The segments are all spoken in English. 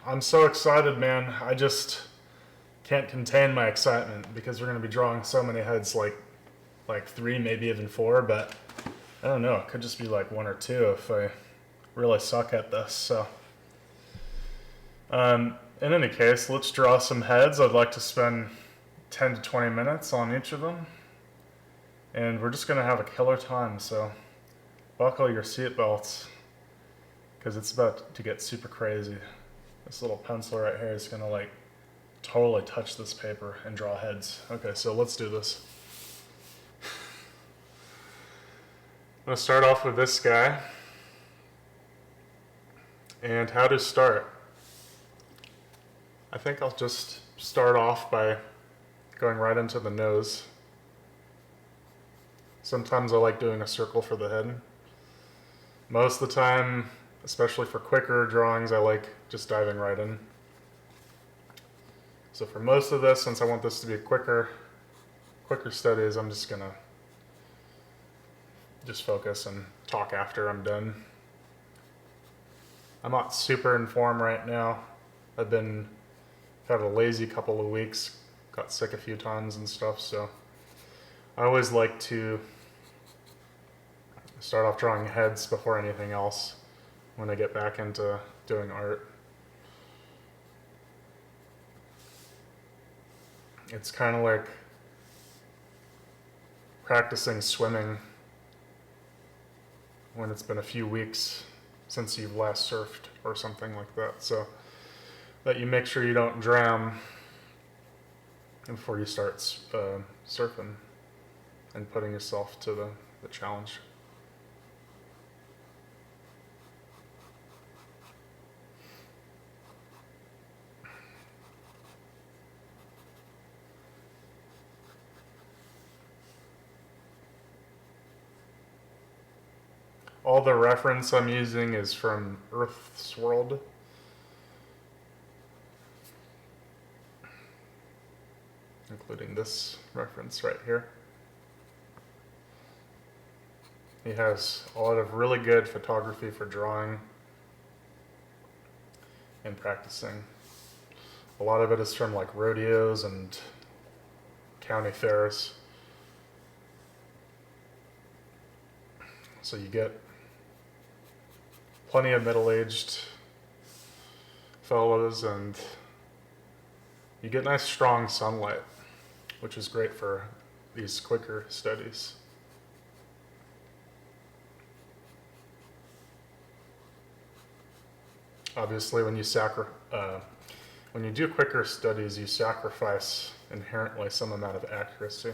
I'm so excited, man. I just can't contain my excitement because we're going to be drawing so many heads, like 3, maybe even 4, but I don't know. It could just be like 1 or 2 if I really suck at this. So, in any case, let's draw some heads. I'd like to spend 10 to 20 minutes on each of them, and we're just going to have a killer time. So, buckle your seatbelts because it's about to get super crazy. This little pencil right here is going to like totally touch this paper and draw heads. Okay, so let's do this. I'm going to start off with this guy. And how to start. I think I'll just start off by going right into the nose. Sometimes I like doing a circle for the head. Most of the time, especially for quicker drawings, I like just diving right in. So for most of this, since I want this to be quicker studies, I'm just gonna focus and talk after I'm done. I'm not super in form right now. I've had a lazy couple of weeks, got sick a few times and stuff, so I always like to start off drawing heads before anything else when I get back into doing art. It's kind of like practicing swimming when it's been a few weeks since you've last surfed or something like that. So that you make sure you don't drown before you start surfing and putting yourself to the challenge. All the reference I'm using is from earthsworld. Including this reference right here. He has a lot of really good photography for drawing and practicing. A lot of it is from like rodeos and county fairs. So you get plenty of middle-aged fellows, and you get nice strong sunlight, which is great for these quicker studies. Obviously, when you do quicker studies, you sacrifice inherently some amount of accuracy.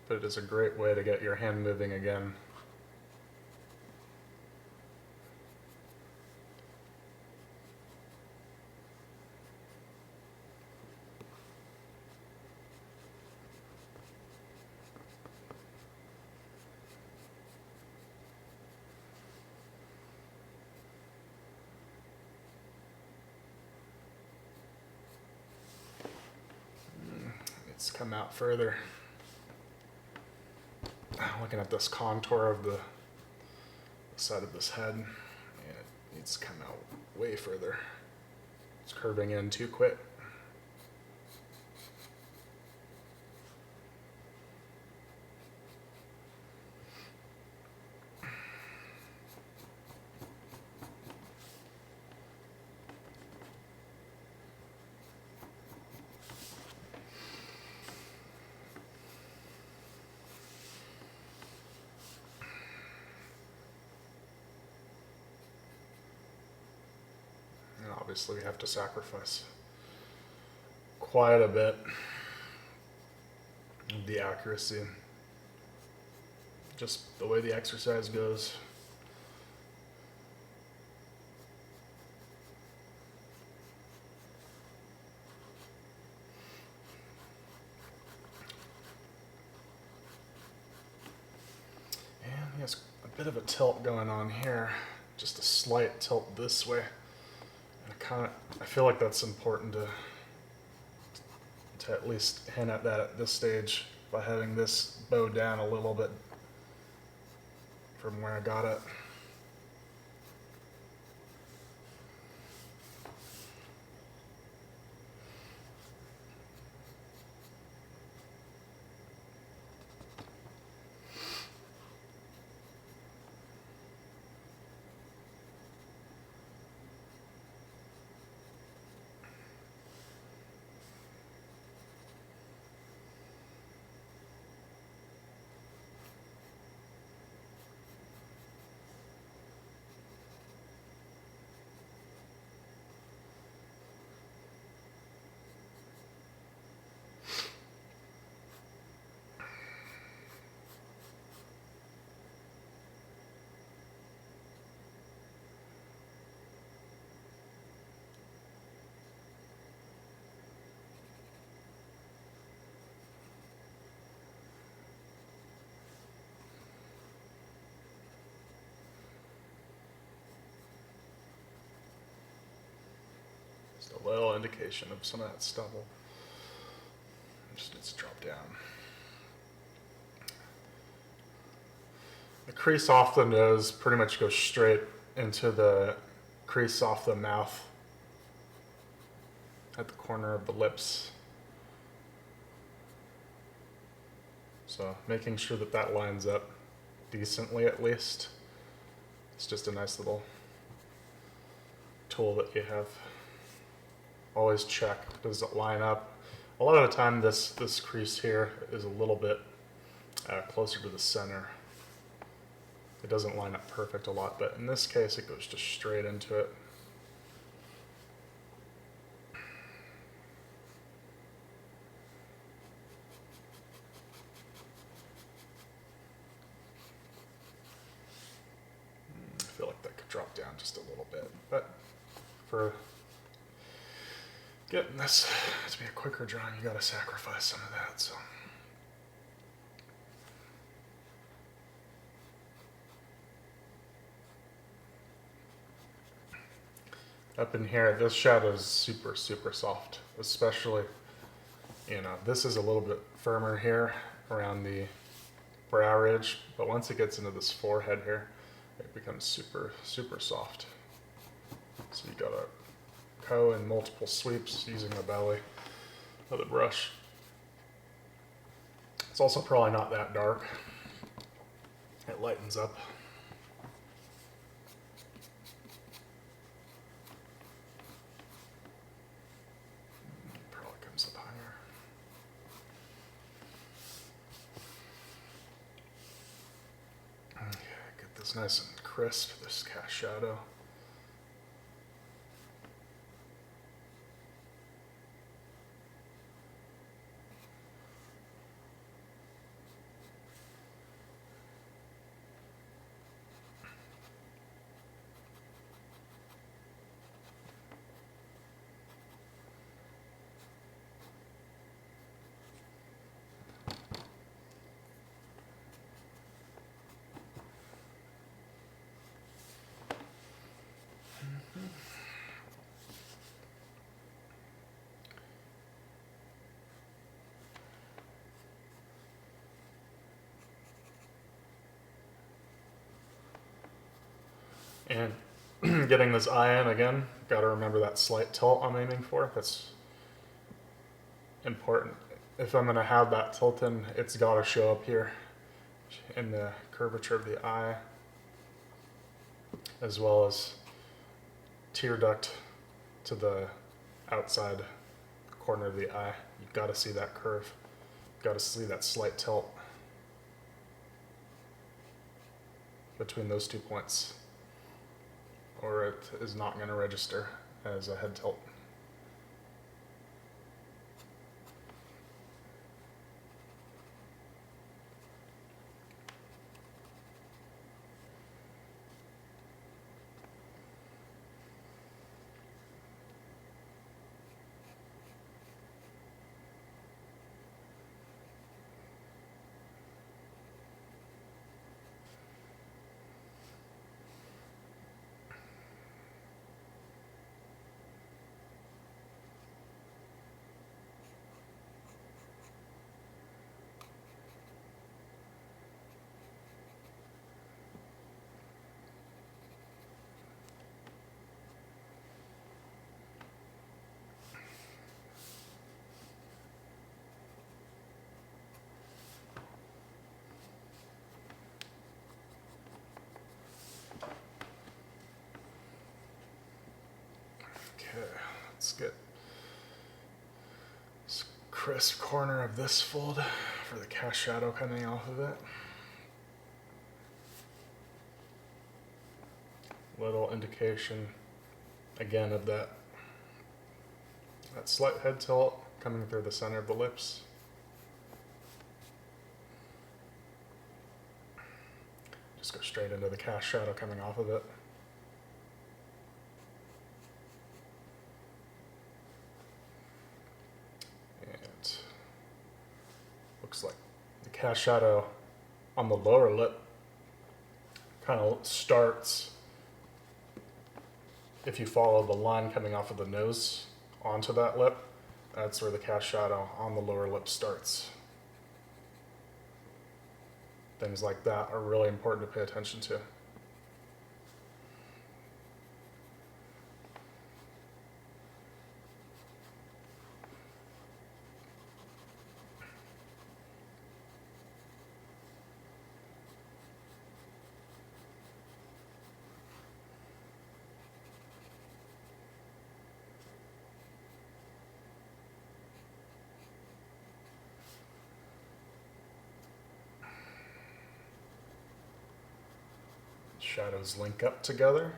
But it is a great way to get your hand moving again. It's come out further. Looking at this contour of the side of this head, and it needs to come out way further. It's curving in too quick. Obviously, we have to sacrifice quite a bit of the accuracy, just the way the exercise goes. And he has a bit of a tilt going on here, just a slight tilt this way. I feel like that's important to to at least hint at that at this stage by having this bowed down a little bit from where I got it. Just a little indication of some of that stubble. It just needs to drop down. The crease off the nose pretty much goes straight into the crease off the mouth at the corner of the lips. So making sure that that lines up decently at least. It's just a nice little tool that you have. Always check, does it line up? A lot of the time this crease here is a little bit closer to the center. It doesn't line up perfect a lot, but in this case it goes just straight into it. I feel like that could drop down just a little bit, but for getting this to be a quicker drawing, you gotta sacrifice some of that, so. Up in here, this shadow is super, super soft, especially, this is a little bit firmer here around the brow ridge, but once it gets into this forehead here, it becomes super, super soft. So you gotta go in multiple sweeps using the belly of the brush. It's also probably not that dark. It lightens up. Probably comes up higher. Okay, get this nice and crisp, this cast shadow. And getting this eye in again, gotta remember that slight tilt I'm aiming for. That's important. If I'm gonna have that tilt in, it's gotta show up here in the curvature of the eye, as well as tear duct to the outside corner of the eye. You've gotta see that curve. You've gotta see that slight tilt between those 2 points, or it is not going to register as a head tilt. Let's get this crisp corner of this fold for the cast shadow coming off of it. Little indication again of that slight head tilt coming through the center of the lips. Just go straight into the cast shadow coming off of it. And looks like the cast shadow on the lower lip kind of starts, if you follow the line coming off of the nose onto that lip, that's where the cast shadow on the lower lip starts. Things like that are really important to pay attention to. Shadows link up together.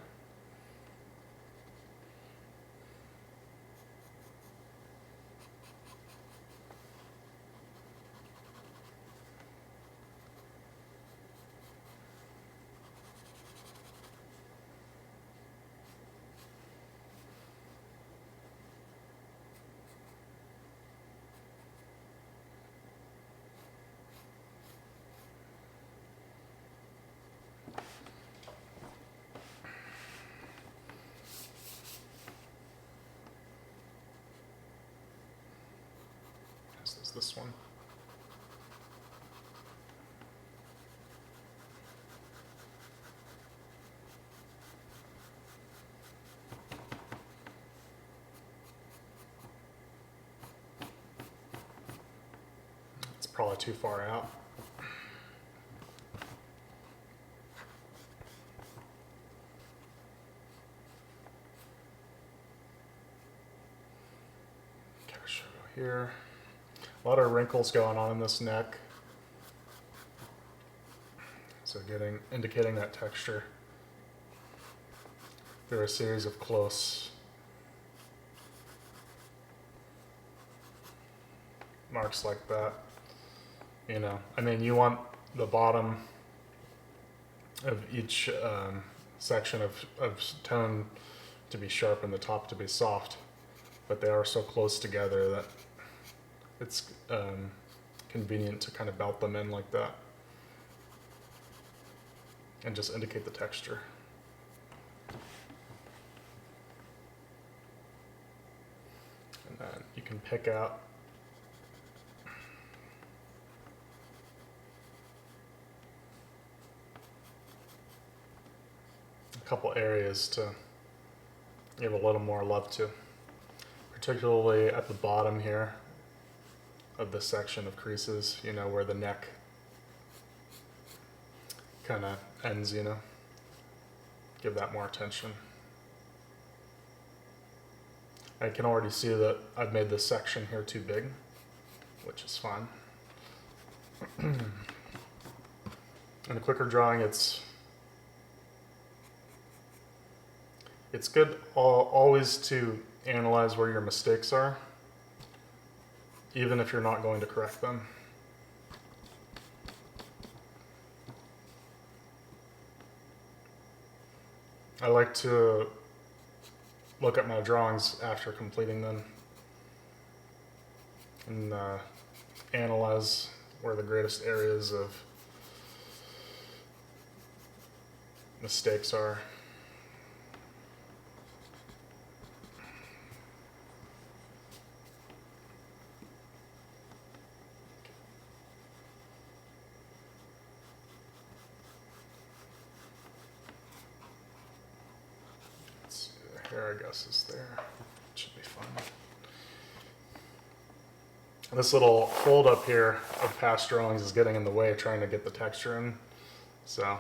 This is this one. It's probably too far out. Cash here. A lot of wrinkles going on in this neck. So indicating that texture through a series of close marks like that. You know, I mean, you want the bottom of each section of tone to be sharp and the top to be soft, but they are so close together that it's convenient to kind of belt them in like that and just indicate the texture. And then you can pick out a couple areas to give a little more love to, particularly at the bottom here of this section of creases, you know, where the neck kind of ends, you know. Give that more attention. I can already see that I've made this section here too big, which is fine. In a quicker drawing, it's good always to analyze where your mistakes are, even if you're not going to correct them. I like to look at my drawings after completing them and analyze where the greatest areas of mistakes are. Hair, I guess, is there. Should be fun. This little fold up here of past drawings is getting in the way trying to get the texture in. So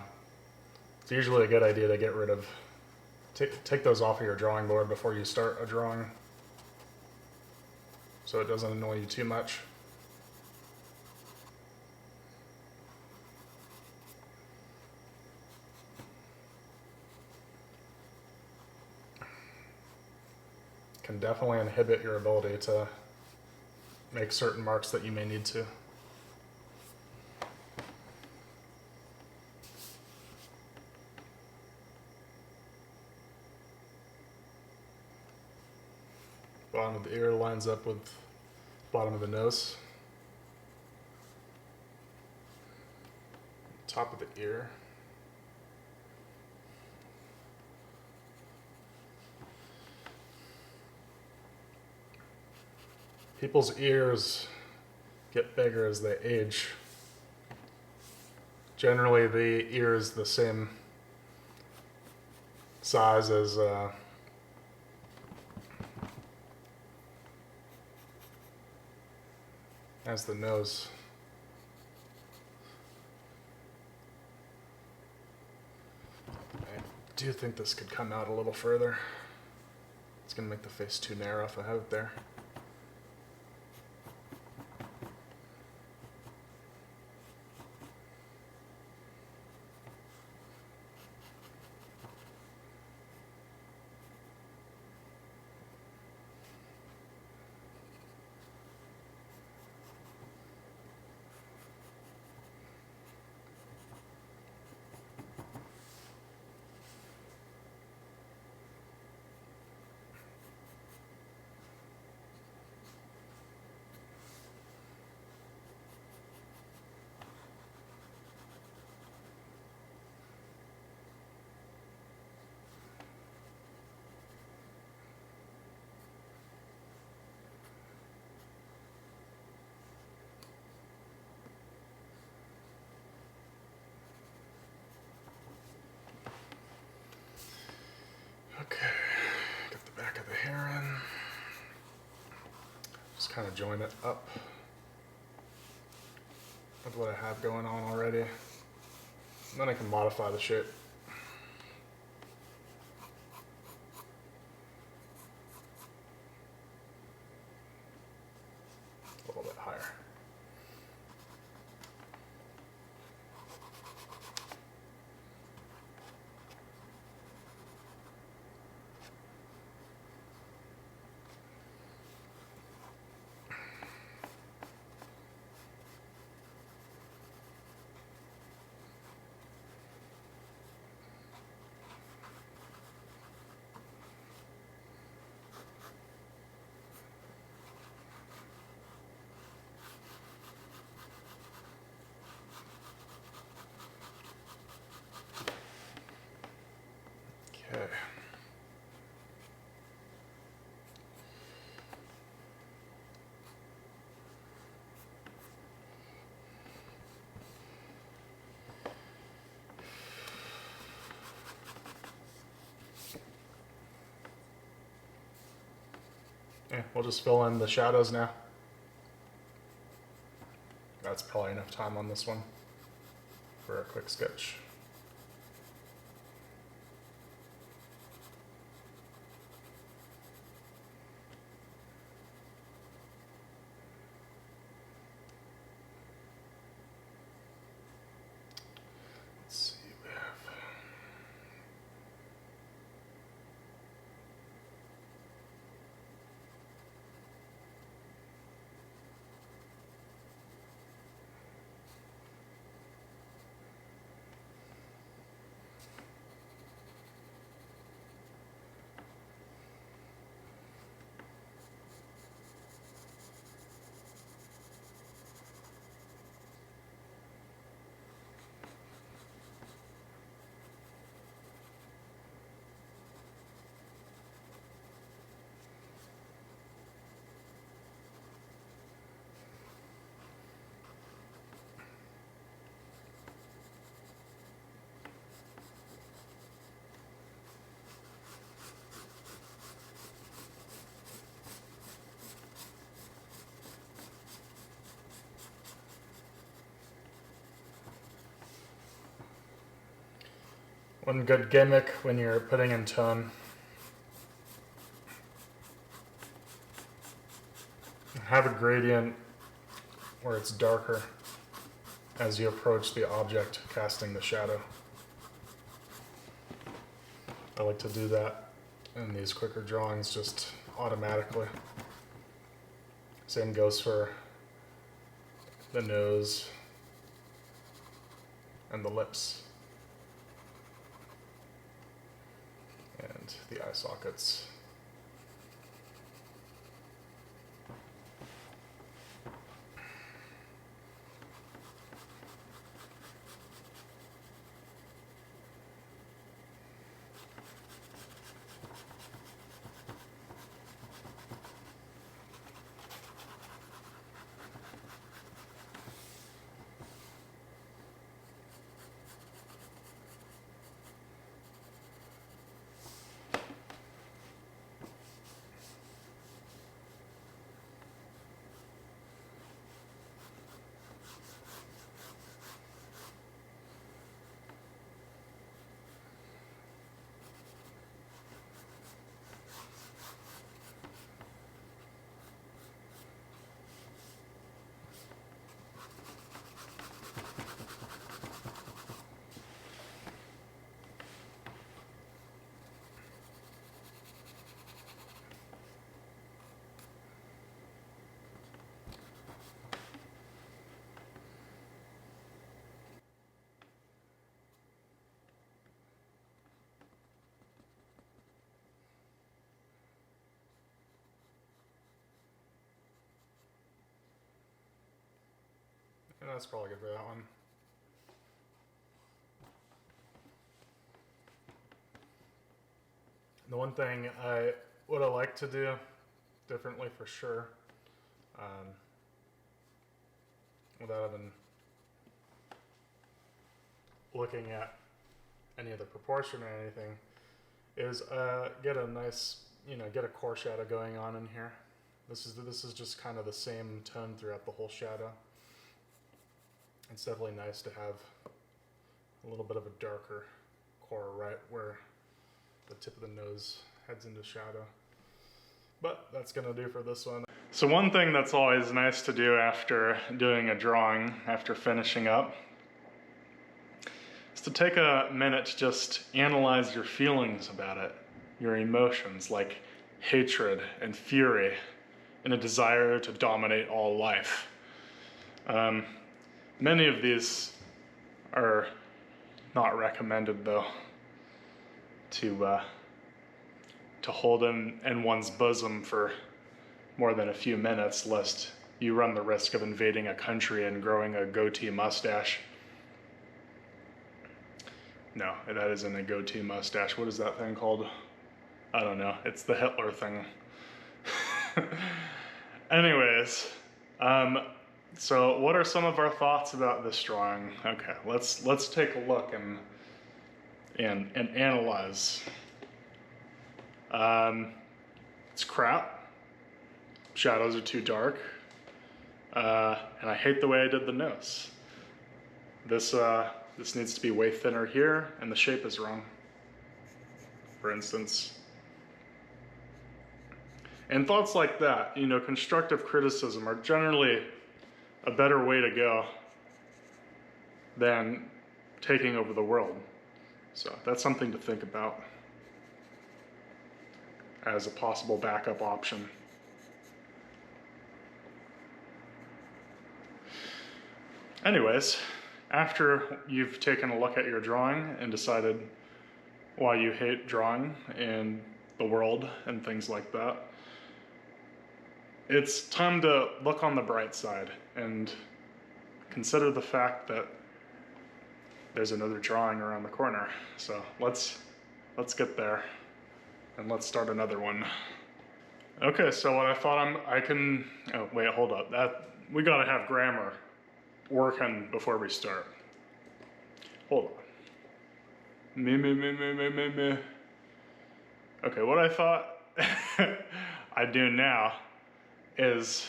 it's usually a good idea to get rid of, take those off of your drawing board before you start a drawing. so it doesn't annoy you too much. Can definitely inhibit your ability to make certain marks that you may need to. Bottom of the ear lines up with bottom of the nose. Top of the ear. People's ears get bigger as they age. Generally, the ear is the same size as the nose. I do think this could come out a little further. It's going to make the face too narrow if I have it there. Okay, get the back of the hair in. Just kind of join it up with what I have going on already. And then I can modify the shape. A little bit higher. Okay. Yeah, we'll just fill in the shadows now. That's probably enough time on this one for a quick sketch. Let's see, we have one good gimmick when you're putting in tone gradient where it's darker as you approach the object casting the shadow. I like to do that in these quicker drawings just automatically. Same goes for the nose and the lips and the eye sockets. And that's probably good for that one. The one thing I would have liked to do differently for sure, without even looking at any of the proportion or anything, is get a nice, get a core shadow going on in here. This is just kind of the same tone throughout the whole shadow. It's definitely nice to have a little bit of a darker core right where the tip of the nose heads into shadow. But that's gonna do for this one. So one thing that's always nice to do after doing a drawing, after finishing up, is to take a minute to just analyze your feelings about it, your emotions like hatred and fury and a desire to dominate all life. Many of these are not recommended though to hold in one's bosom for more than a few minutes, lest you run the risk of invading a country and growing a goatee mustache. No, that isn't a goatee mustache. What is that thing called? I don't know. It's the Hitler thing. Anyways, so what are some of our thoughts about this drawing? Okay, let's take a look and analyze. It's crap. Shadows are too dark. And I hate the way I did the nose. This needs to be way thinner here, and the shape is wrong, for instance. And thoughts like that, constructive criticism are generally a better way to go than taking over the world. So that's something to think about as a possible backup option. Anyways, after you've taken a look at your drawing and decided why you hate drawing and the world and things like that, it's time to look on the bright side and consider the fact that there's another drawing around the corner. So let's get there and let's start another one. Okay, so what I thought oh wait, hold up. We gotta have grammar working before we start. Hold on. Me. Okay, what I thought I'd do now is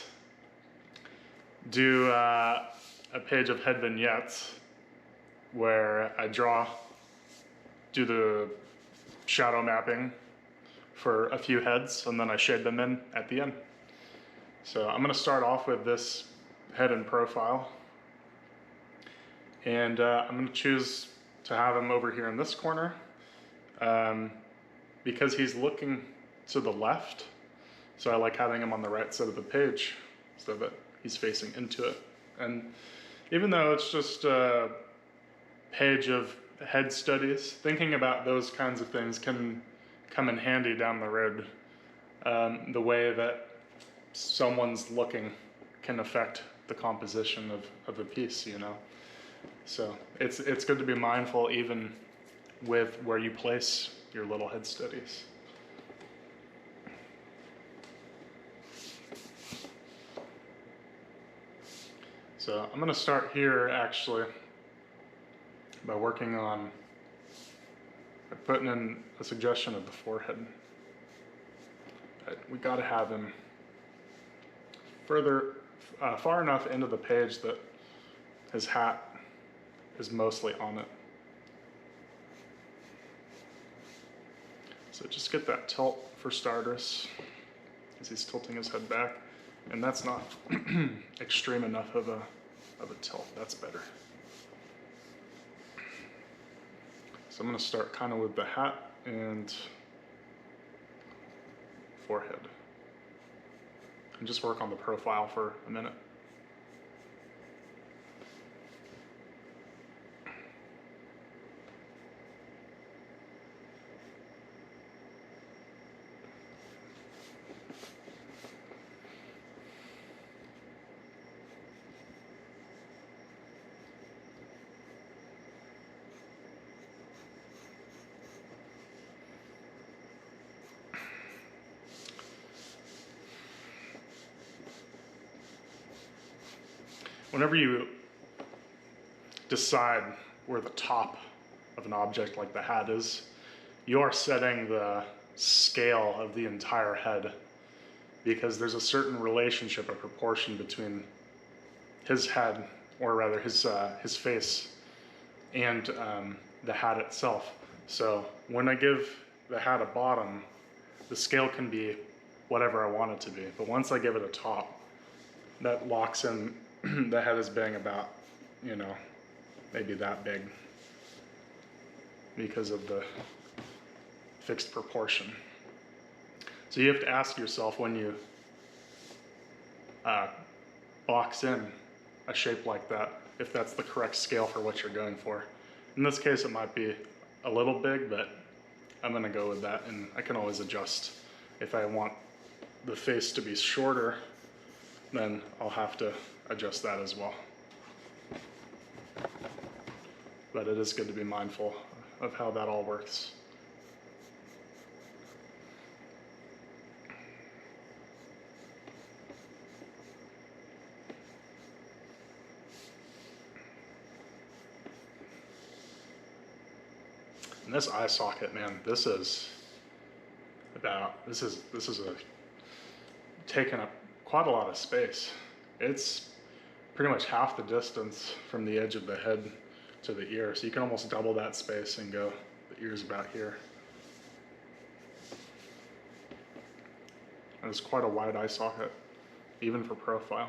do a page of head vignettes where I do the shadow mapping for a few heads, and then I shade them in at the end. So I'm going to start off with this head and profile. And I'm going to choose to have him over here in this corner because he's looking to the left. So I like having him on the right side of the page so that he's facing into it. And even though it's just a page of head studies, thinking about those kinds of things can come in handy down the road. The way that someone's looking can affect the composition of a piece, you know. So it's good to be mindful even with where you place your little head studies. So I'm going to start here actually by working on putting in a suggestion of the forehead. We got to have him far enough into the page that his hat is mostly on it. So just get that tilt for starters as he's tilting his head back. And that's not extreme enough of a tilt. That's better. So I'm going to start kind of with the hat and forehead. And just work on the profile for a minute. Whenever you decide where the top of an object like the hat is, you are setting the scale of the entire head, because there's a certain relationship, a proportion between his head, or rather his face, and the hat itself. So when I give the hat a bottom, the scale can be whatever I want it to be. But once I give it a top, that locks in the head as being about, you know, maybe that big because of the fixed proportion. So you have to ask yourself when you box in a shape like that, if that's the correct scale for what you're going for. In this case, it might be a little big, but I'm gonna go with that, and I can always adjust. If I want the face to be shorter, then I'll have to adjust that as well. But it is good to be mindful of how that all works. And this eye socket, man, this is taking up quite a lot of space. It's pretty much half the distance from the edge of the head to the ear, so you can almost double that space and go, the ear's about here. And it's quite a wide eye socket, even for profile.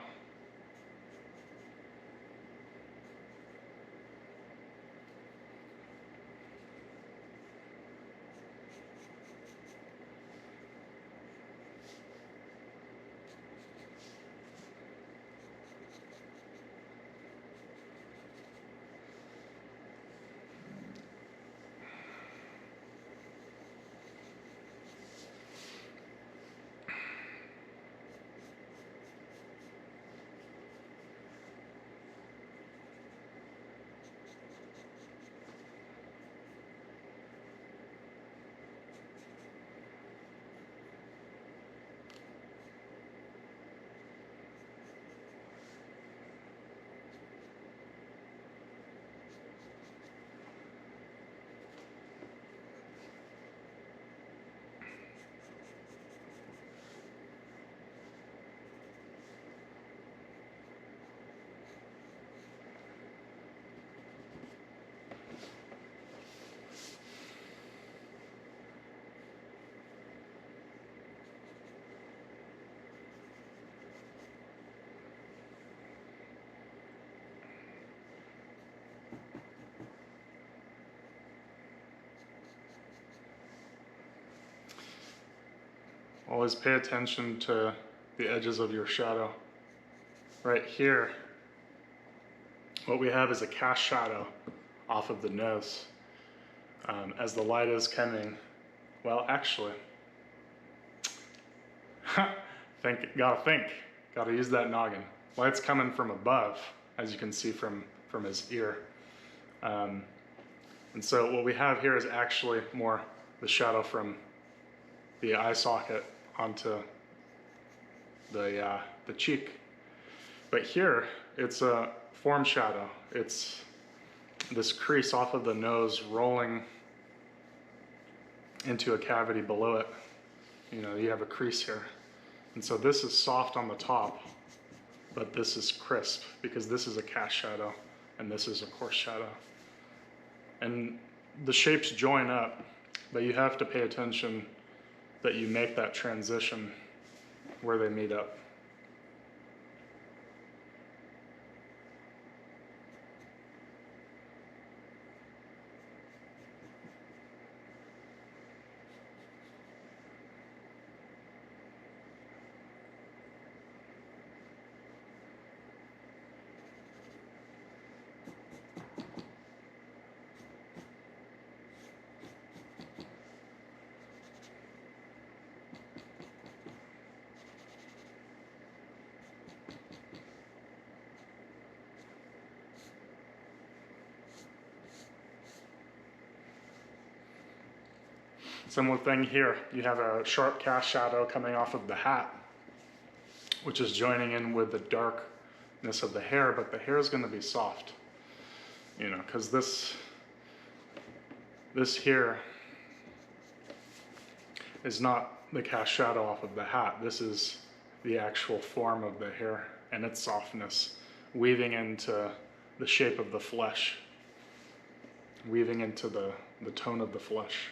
always pay attention to the edges of your shadow. Right here, what we have is a cast shadow off of the nose. As the light is coming, well, actually, gotta use that noggin. Light's coming from above, as you can see from his ear. And so what we have here is actually more the shadow from the eye socket onto the cheek. But here, it's a form shadow. It's this crease off of the nose rolling into a cavity below it. You know, you have a crease here. And so this is soft on the top, but this is crisp because this is a cast shadow and this is a coarse shadow. And the shapes join up, but you have to pay attention that you make that transition where they meet up. Similar thing here, you have a sharp cast shadow coming off of the hat, which is joining in with the darkness of the hair, but the hair is going to be soft, you know, because this here is not the cast shadow off of the hat. This is the actual form of the hair and its softness, weaving into the shape of the flesh, weaving into the tone of the flesh.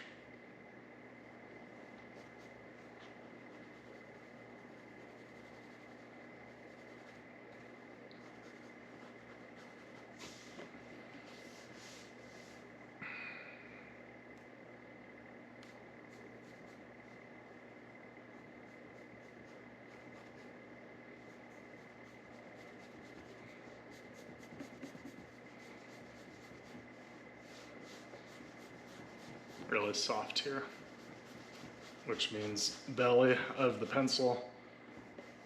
Really soft here, which means belly of the pencil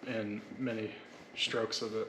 and many strokes of it.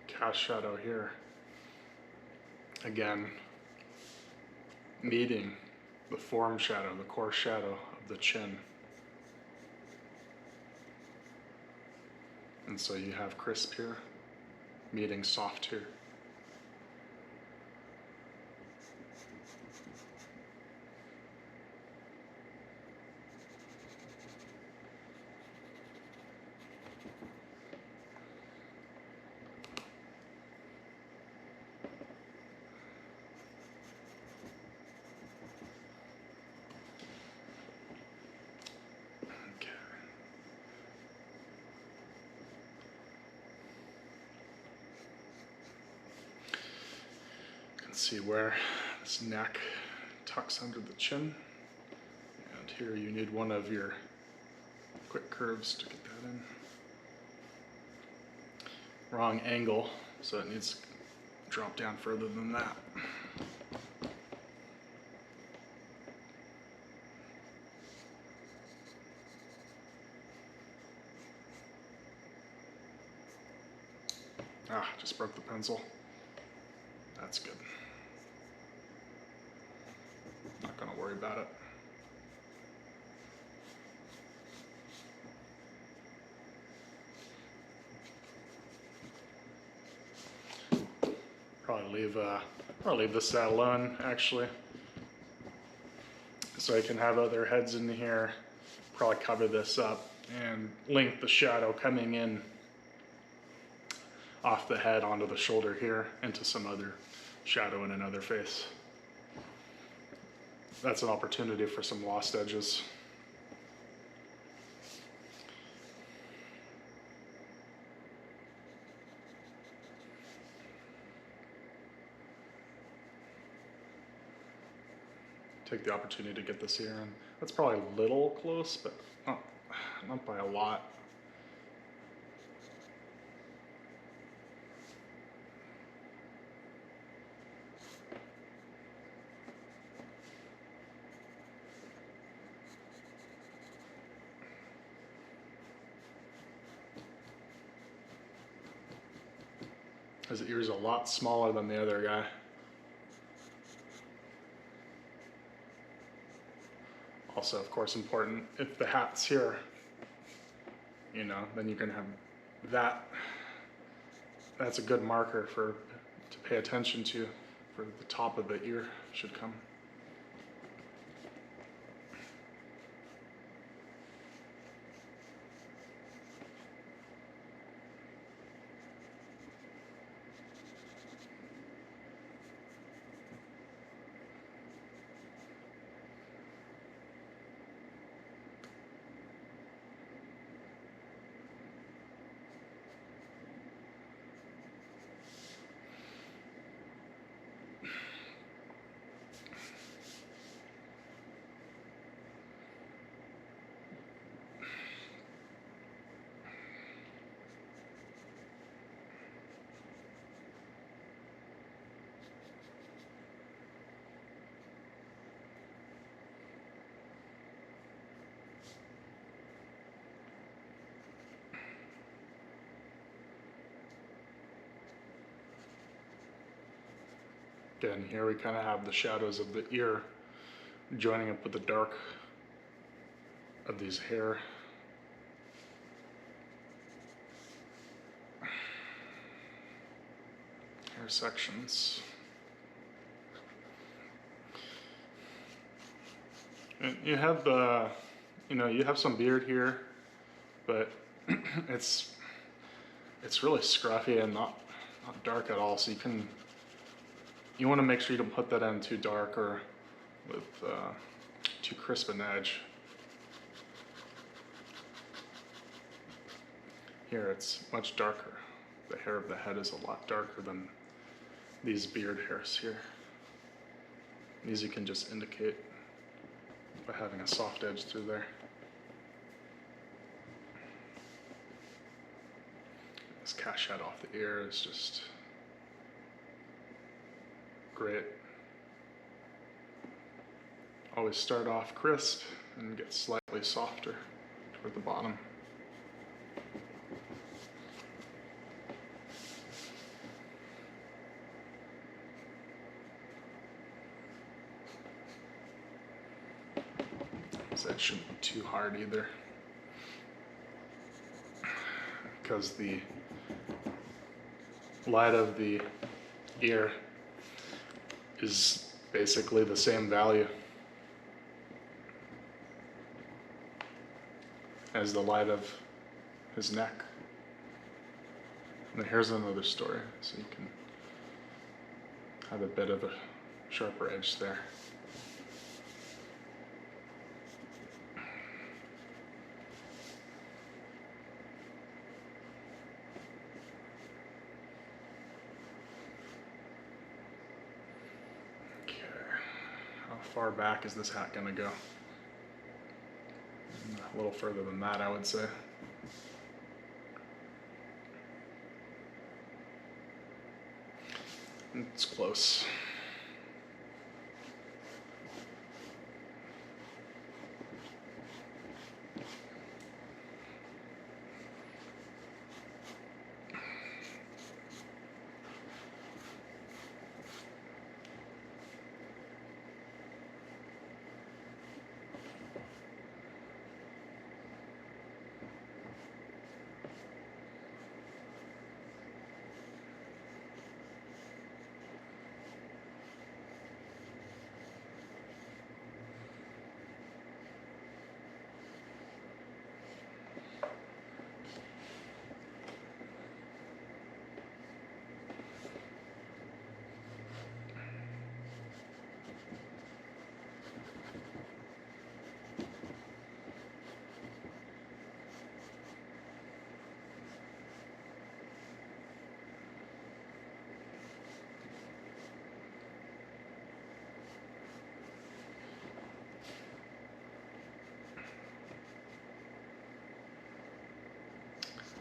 Cast shadow here. Again, meeting the form shadow, the coarse shadow of the chin. And so you have crisp here, meeting soft here. Let's see where this neck tucks under the chin. And here you need one of your quick curves to get that in. Wrong angle, so it needs to drop down further than that. Ah, just broke the pencil. That's good. Not gonna worry about it. Probably leave this alone, actually, so I can have other heads in here. Probably cover this up and link the shadow coming in off the head onto the shoulder here into some other shadow in another face. That's an opportunity for some lost edges. Take the opportunity to get this here, and that's probably a little close, but not by a lot. His ear's a lot smaller than the other guy. Also, of course, important, if the hat's here, you know, then you can have that. That's a good marker to pay attention to, for the top of the ear should come. Again, here we kind of have the shadows of the ear joining up with the dark of these hair sections. And you have you have some beard here, but it's really scruffy and not dark at all. So you want to make sure you don't put that in too dark or with too crisp an edge. Here it's much darker. The hair of the head is a lot darker than these beard hairs here. These you can just indicate by having a soft edge through there. This cash head off the ear is just great. Always start off crisp and get slightly softer toward the bottom. So it shouldn't be too hard either, because the light of the ear is basically the same value as the light of his neck. And here's another story, so you can have a bit of a sharper edge there. far back is this hat gonna go? A little further than that, I would say. It's close.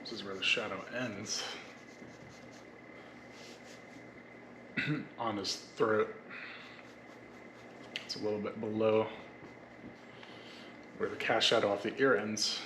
This is where the shadow ends on his throat. It's a little bit below where the cast shadow off the ear ends.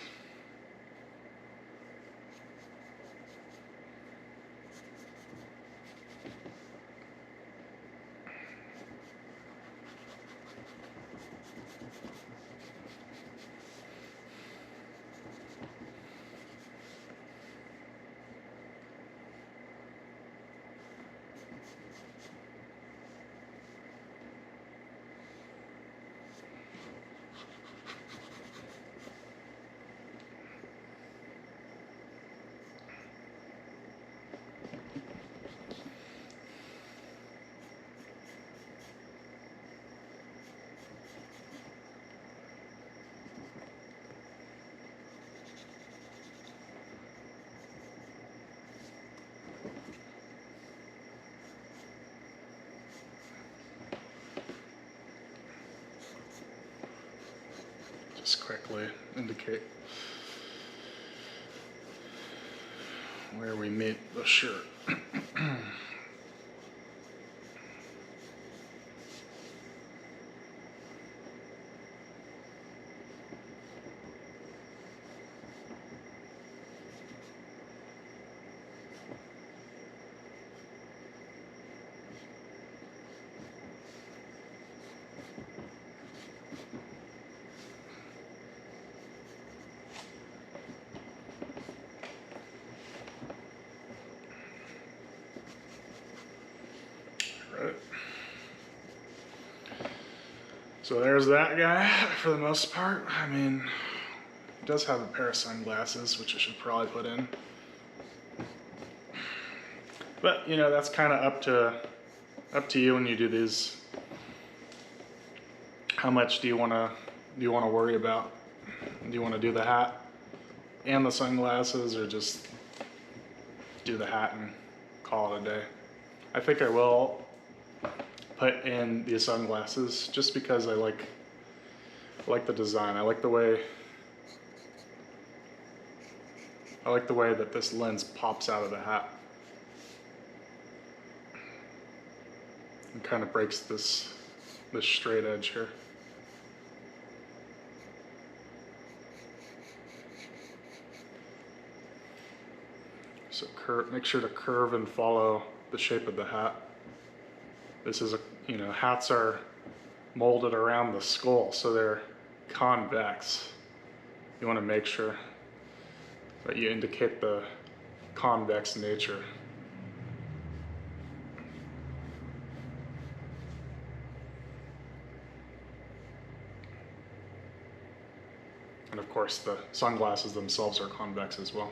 Just quickly indicate where we meet the shirt. Right. So there's that guy for the most part. I mean, he does have a pair of sunglasses, which I should probably put in. But you know, that's kind of up to you when you do these. How much do you want to worry about? Do you want to do the hat and the sunglasses, or just do the hat and call it a day? I think I will put in these sunglasses just because I like the design. I like the way that this lens pops out of the hat and kind of breaks this straight edge here. So make sure to curve and follow the shape of the hat. This is hats are molded around the skull, so they're convex. You want to make sure that you indicate the convex nature. And of course, the sunglasses themselves are convex as well.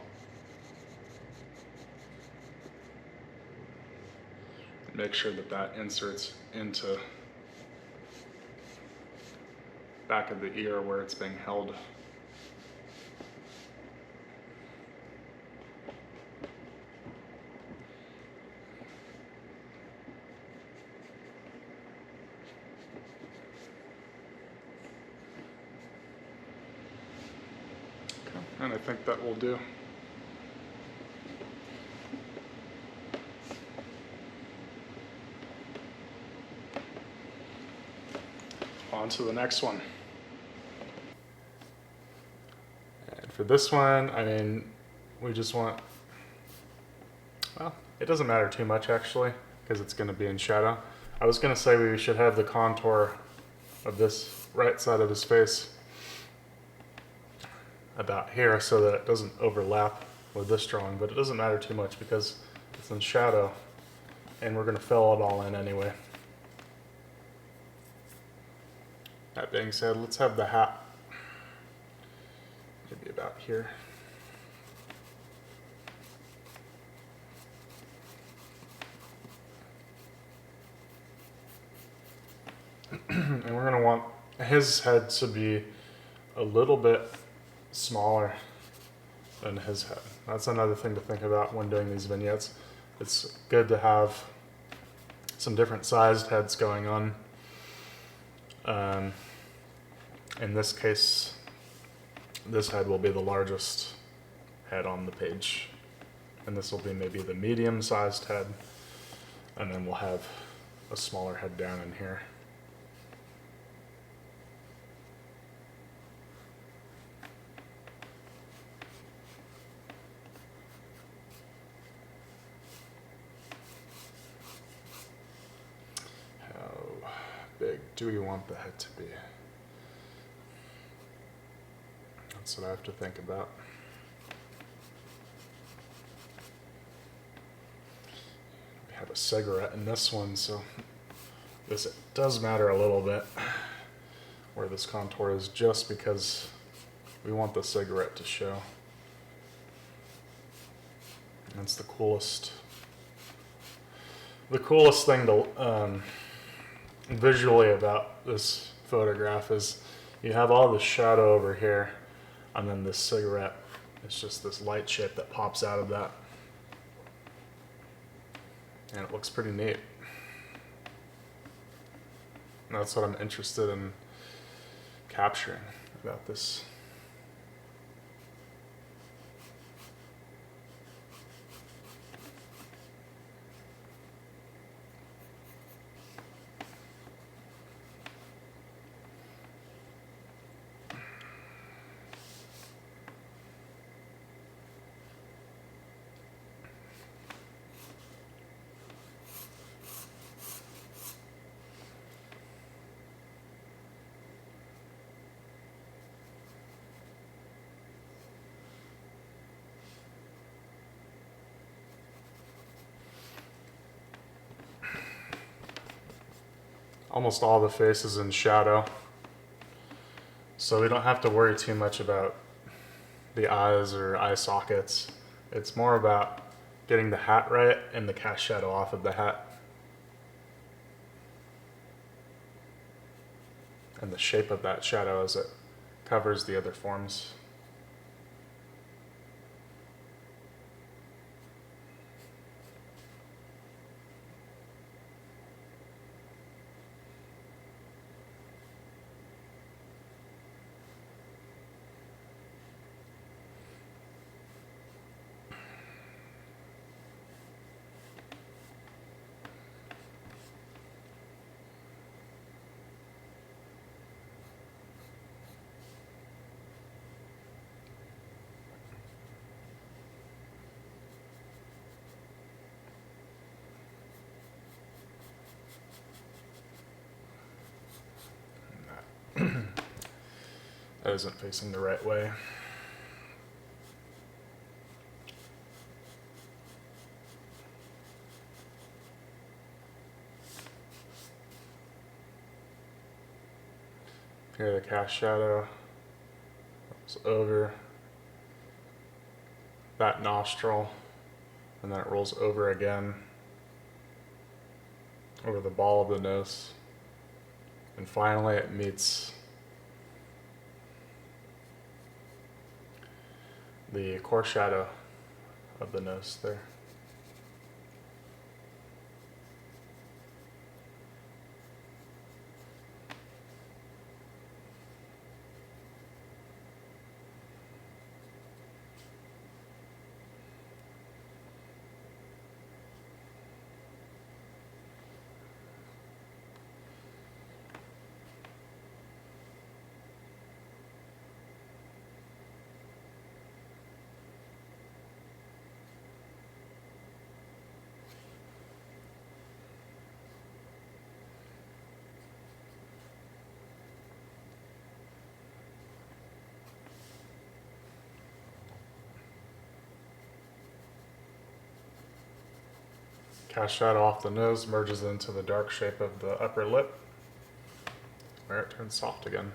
Make sure that inserts into back of the ear where it's being held. And I think that will do. On to the next one. And for this one, I mean, we just want, well, it doesn't matter too much actually, because it's going to be in shadow. I was going to say we should have the contour of this right side of his face about here so that it doesn't overlap with this drawing, but it doesn't matter too much because it's in shadow and we're going to fill it all in anyway. That being said, let's have the hat maybe about here. And we're going to want his head to be a little bit smaller than his head. That's another thing to think about when doing these vignettes. It's good to have some different sized heads going on. In this case, this head will be the largest head on the page. And this will be maybe the medium-sized head. And then we'll have a smaller head down in here. How big do we want the head to be? That's what I have to think about. We have a cigarette in this one, so this does matter a little bit where this contour is, just because we want the cigarette to show. That's the coolest thing to visually about this photograph is you have all the shadow over here, and then this cigarette is just this light shape that pops out of that. And it looks pretty neat. And that's what I'm interested in capturing about this. Almost all the face is in shadow, so we don't have to worry too much about the eyes or eye sockets. It's more about getting the hat right and the cast shadow off of the hat. And the shape of that shadow as it covers the other forms. That isn't facing the right way. Here the cast shadow goes over that nostril, and then it rolls over again over the ball of the nose, and finally it meets the core shadow of the nose there. cast shadow off the nose merges into the dark shape of the upper lip, where it turns soft again.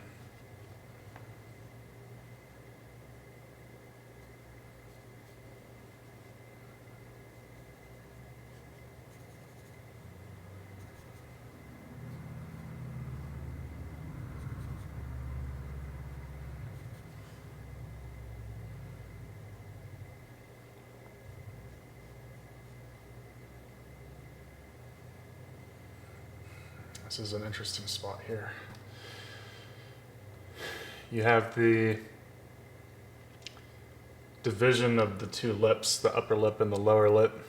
This is an interesting spot here. You have the division of the two lips, the upper lip and the lower lip,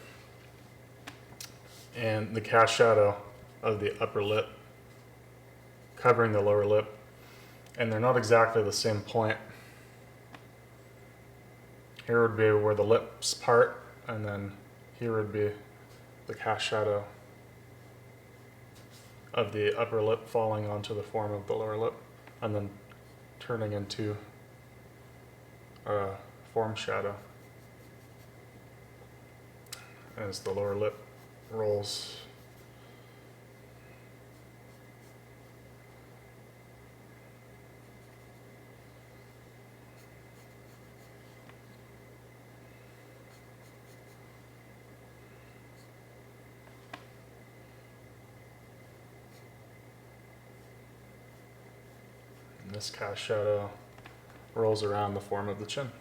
and the cast shadow of the upper lip covering the lower lip, and they're not exactly the same point. Here would be where the lips part, and then here would be the cast shadow of the upper lip falling onto the form of the lower lip, and then turning into a form shadow as the lower lip rolls. And this cast shadow rolls around the form of the chin.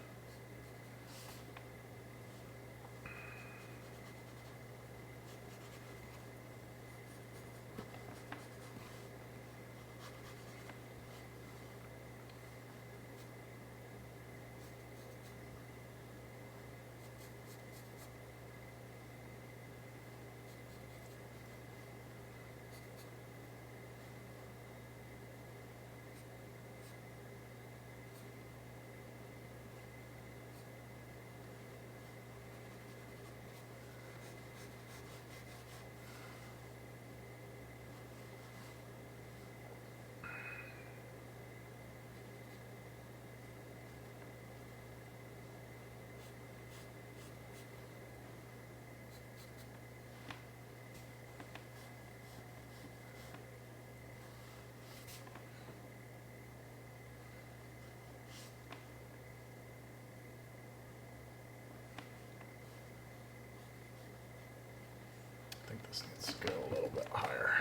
I think this needs to go a little bit higher.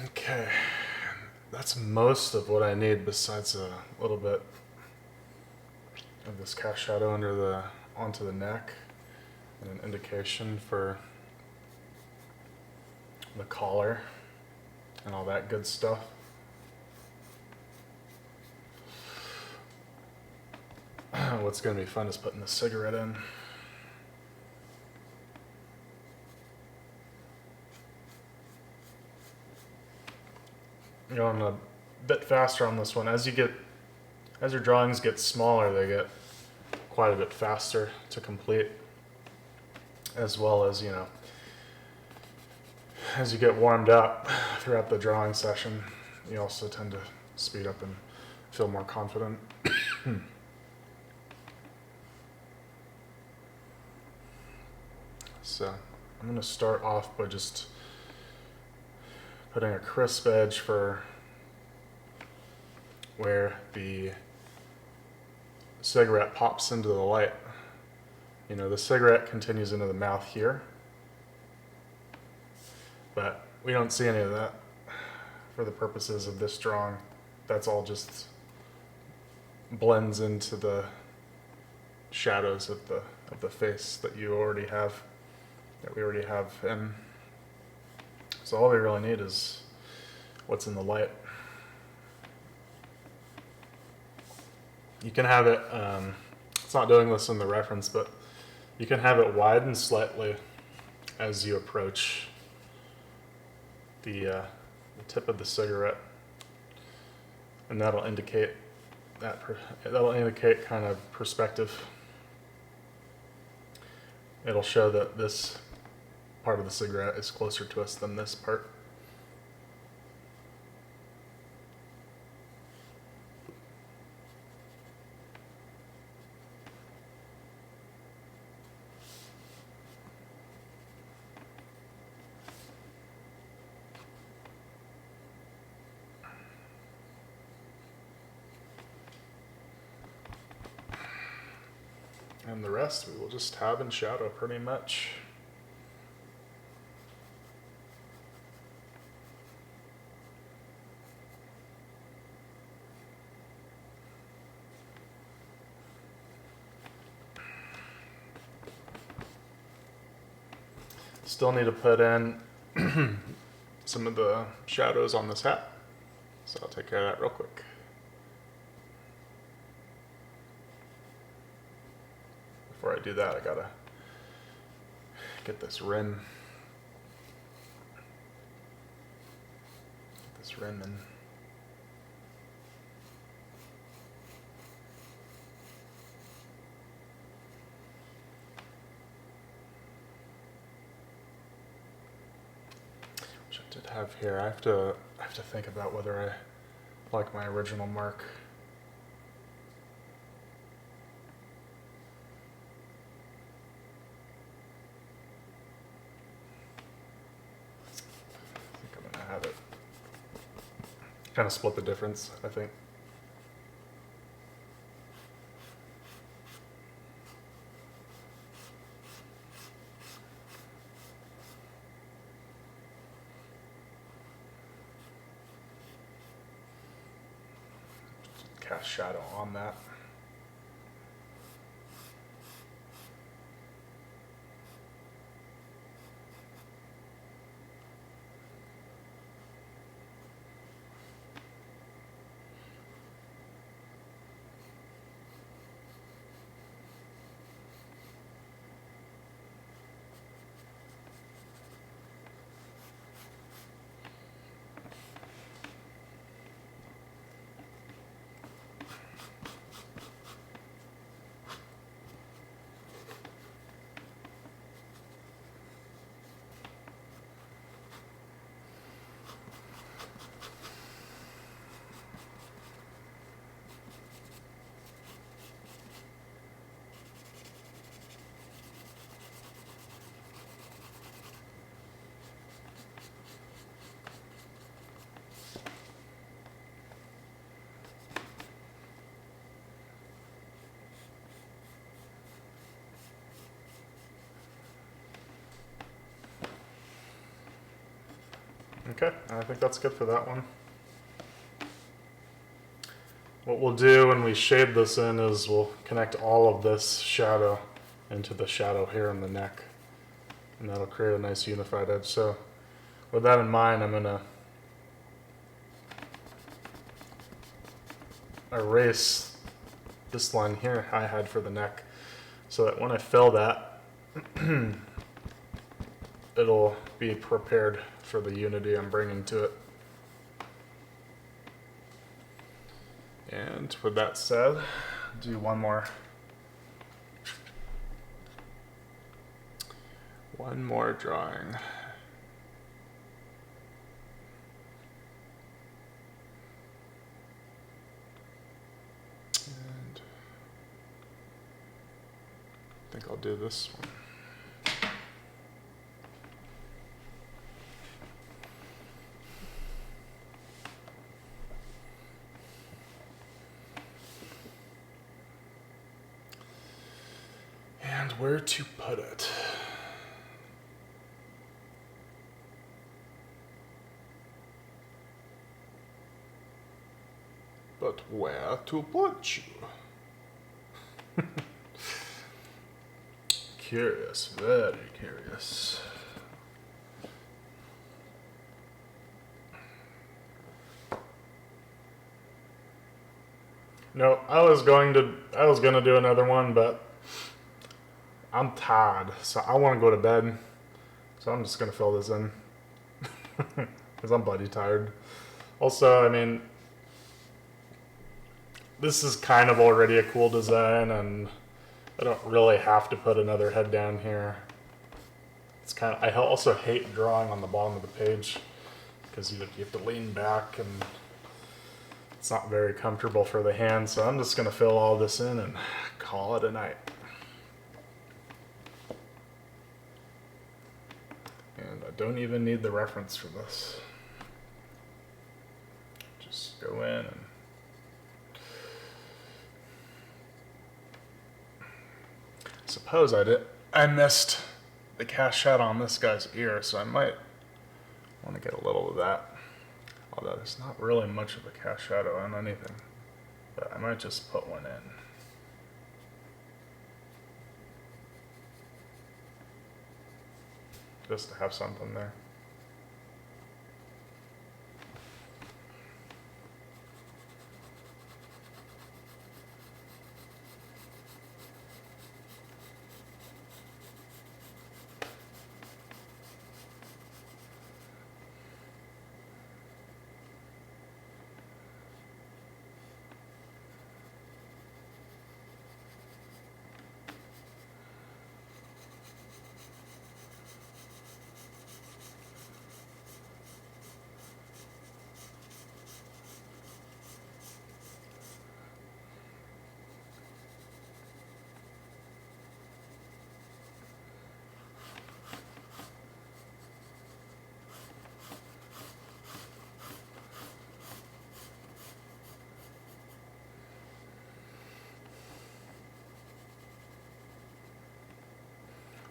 Okay, that's most of what I need besides a little bit of this cast shadow onto the neck and an indication for the collar and all that good stuff. What's going to be fun is putting the cigarette in. Going a bit faster on this one. As your drawings get smaller, they get quite a bit faster to complete, as well as, as you get warmed up throughout the drawing session, you also tend to speed up and feel more confident. So I'm going to start off by just putting a crisp edge for where the cigarette pops into the light. The cigarette continues into the mouth here, but we don't see any of that for the purposes of this drawing. That's all just blends into the shadows of the face that we already have in. So all we really need is what's in the light. You can have it, it's not doing this in the reference, but you can have it widen slightly as you approach the tip of the cigarette, and that'll indicate kind of perspective. It'll show that this part of the cigarette is closer to us than this part. And the rest we will just have in shadow pretty much. Still need to put in some of the shadows on this hat, so I'll take care of that real quick. Before I do that, I gotta get this rim in. Which I did have here. I have to think about whether I like my original mark. Have it kind of split the difference, I think. Cast shadow on that. Okay, I think that's good for that one. What we'll do when we shade this in is we'll connect all of this shadow into the shadow here in the neck, and that'll create a nice unified edge. So with that in mind, I'm going to erase this line here I had for the neck, so that when I fill that, it'll be prepared for the unity I'm bringing to it. And with that said, do one more One more drawing. And I think I'll do this one. And where to put it? But where to put you? Curious, very curious. No, I was gonna do another one, but I'm tired, so I want to go to bed. So I'm just gonna fill this in because I'm bloody tired. Also, I mean, this is kind of already a cool design, and I don't really have to put another head down here. It's kind of. I also hate drawing on the bottom of the page because you have to lean back, and it's not very comfortable for the hand. So I'm just gonna fill all this in and call it a night. And I don't even need the reference for this. Just go in and suppose I missed the cast shadow on this guy's ear, so I might want to get a little of that. Although there's not really much of a cast shadow on anything, but I might just put one in. Just to have something there.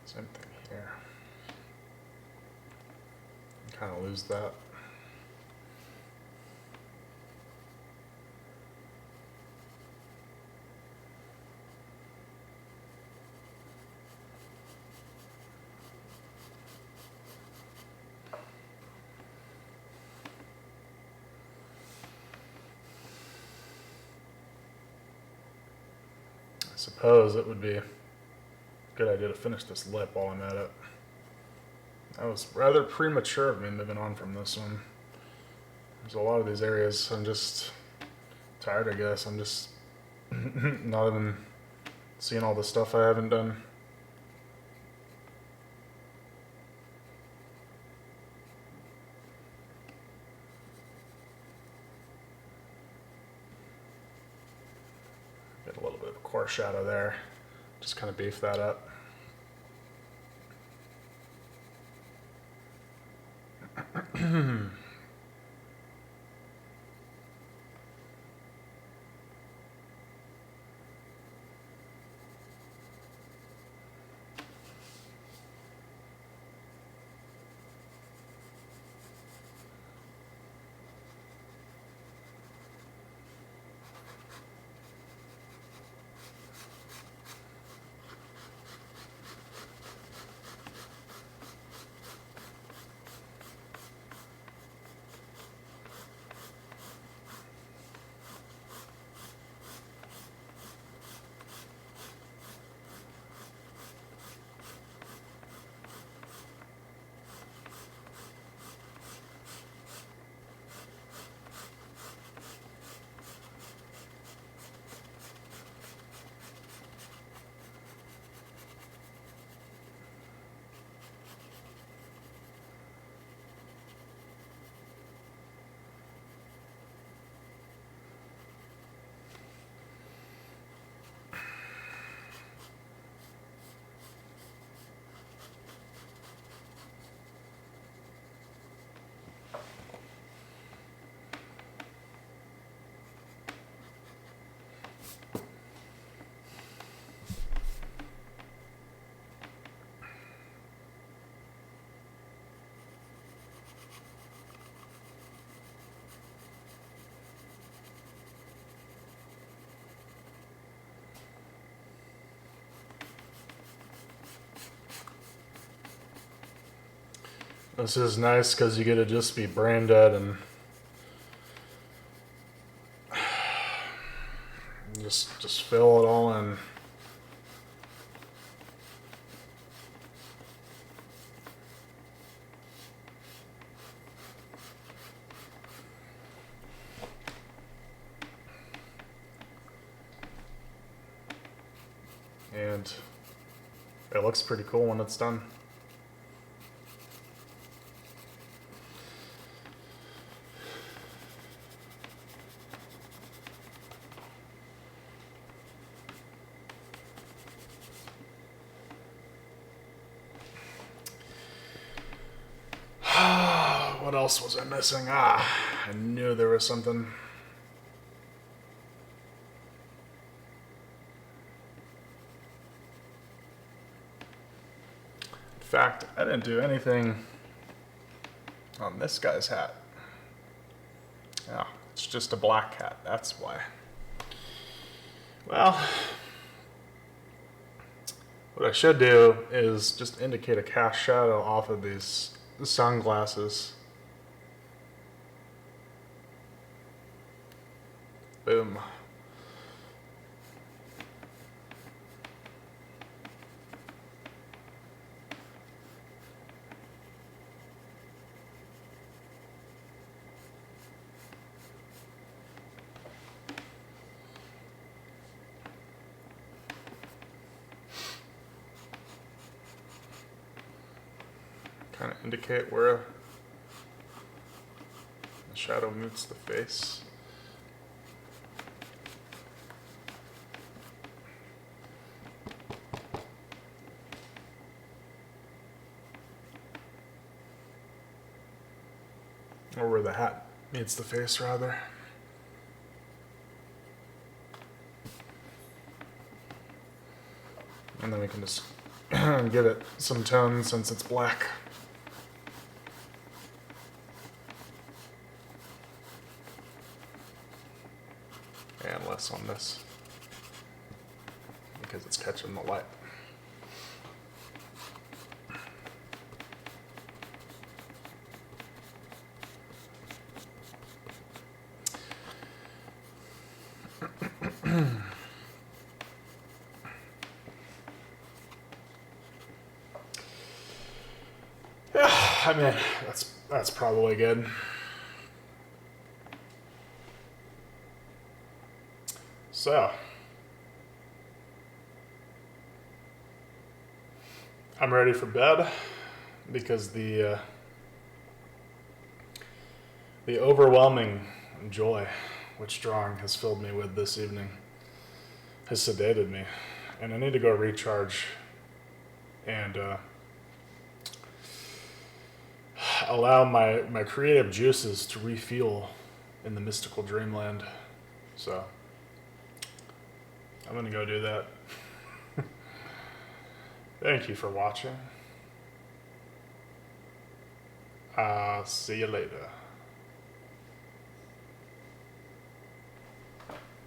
Same thing here. Kind of lose that. I suppose it would be a good idea to finish this lip while I'm at it. That was rather premature of me moving on from this one. There's a lot of these areas I'm just tired, I guess. I'm just not even seeing all the stuff I haven't done. Get a little bit of coarse shadow there. Just kind of beef that up. This is nice because you get to just be brain dead and just fill it all in. And it looks pretty cool when it's done. What else was I missing? I knew there was something. In fact, I didn't do anything on this guy's hat. Oh, it's just a black hat, that's why. Well, what I should do is just indicate a cast shadow off of these sunglasses. Boom. Kind of indicate where the shadow meets the face. Or where the hat meets the face, rather. And then we can just give it some tone since it's black. And less on this, because it's catching the light. Yeah, I mean, that's probably good. So, I'm ready for bed because the overwhelming joy which drawing has filled me with this evening has sedated me, and I need to go recharge and allow my creative juices to refuel in the mystical dreamland. So I'm gonna go do that. Thank you for watching. See you later.